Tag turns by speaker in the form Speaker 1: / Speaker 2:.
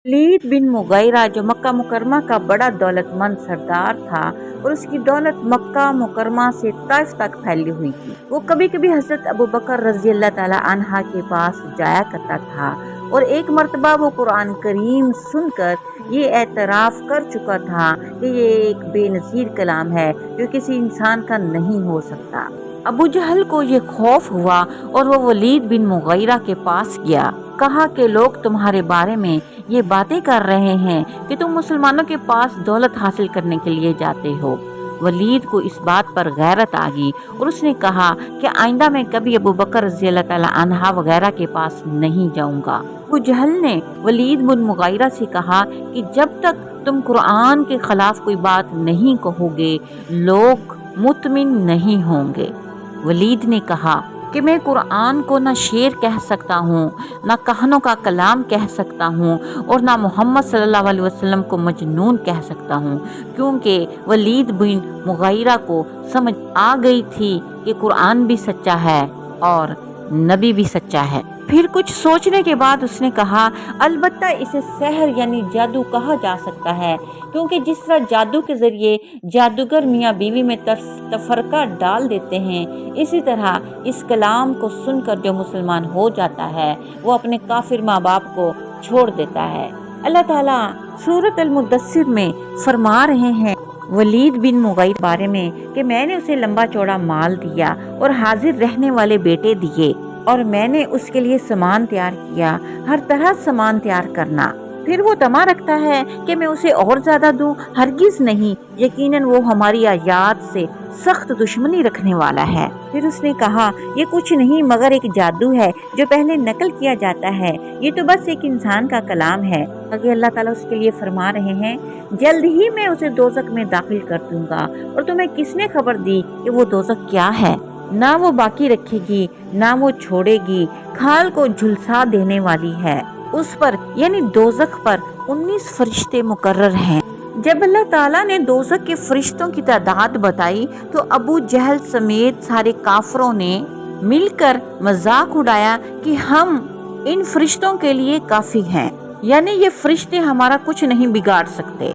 Speaker 1: वलीद बिन मुगैरा जो मक्का मुकरमा का बड़ा दौलतमंद सरदार था और उसकी दौलत मक्का मुकरमा से ताइफ तक फैली हुई थी। वो कभी कभी हजरत अबू बकर रजी अल्लाह ताला अन्हा के पास जाया करता था और एक मर्तबा वो कुरान करीम सुनकर ये एतराफ़ कर चुका था कि ये एक बेनज़ीर कलाम है जो किसी इंसान का नहीं हो सकता। अबू जहल को ये खौफ हुआ और वो वलीद बिन मुगैरा के पास गया। कहा कि लोग तुम्हारे बारे में ये बातें कर रहे हैं कि तुम मुसलमानों के पास दौलत हासिल करने के लिए जाते हो। वलीद को इस बात पर गैरत आ गई और उसने कहा कि आइंदा मैं कभी अबू बकर रज़ी अल्लाह ताला अन्हा वगैरह के पास नहीं जाऊंगा। अबू जहल ने वलीद बिन मुगैरा से कहा कि जब तक तुम कुरान के खिलाफ कोई बात नहीं कहोगे लोग मुतमिन नहीं होंगे। वलीद ने कहा कि मैं कुरान को ना शेर कह सकता हूँ, ना कहानों का कलाम कह सकता हूँ और ना मोहम्मद सल्लल्लाहु अलैहि वसल्लम को मजनून कह सकता हूँ, क्योंकि वलीद बिन मुगैरा को समझ आ गई थी कि कुरान भी सच्चा है और नबी भी सच्चा है। फिर कुछ सोचने के बाद उसने कहा, अलबत्ता इसे सहर यानी जादू कहा जा सकता है, क्योंकि जिस तरह जादू के जरिए जादूगर मियाँ बीवी में तफरका डाल देते हैं, इसी तरह इस कलाम को सुनकर जो मुसलमान हो जाता है वो अपने काफिर माँ बाप को छोड़ देता है। अल्लाह ताला सूरत अल-मुद्दस्सिर में फरमा रहे हैं वलीद बिन मुगैरा बारे में कि मैंने उसे लंबा चौड़ा माल दिया और हाजिर रहने वाले बेटे दिए और मैंने उसके लिए सामान तैयार किया, हर तरह सामान तैयार करना। फिर वो तमा रखता है कि मैं उसे और ज्यादा दूं, हरगिज नहीं, यकीनन वो हमारी आयात से सख्त दुश्मनी रखने वाला है। फिर उसने कहा, ये कुछ नहीं मगर एक जादू है जो पहले नकल किया जाता है, ये तो बस एक इंसान का कलाम है। आगे अल्लाह ताला उसके लिए फरमा रहे हैं, जल्द ही मैं उसे दोज़ख में दाखिल कर दूंगा और तुम्हें किसने खबर दी कि वो दोज़ख क्या है? ना वो बाकी रखेगी ना वो छोड़ेगी, खाल को झुलसा देने वाली है। उस पर यानी दोज़ख पर 19 फरिश्ते मुकर्रर हैं। जब अल्लाह ताला ने दोज़ख के फरिश्तों की तादाद बताई तो अबू जहल समेत सारे काफरों ने मिलकर मजाक उड़ाया कि हम इन फरिश्तों के लिए काफी हैं, यानी ये फरिश्ते हमारा कुछ नहीं बिगाड़ सकते।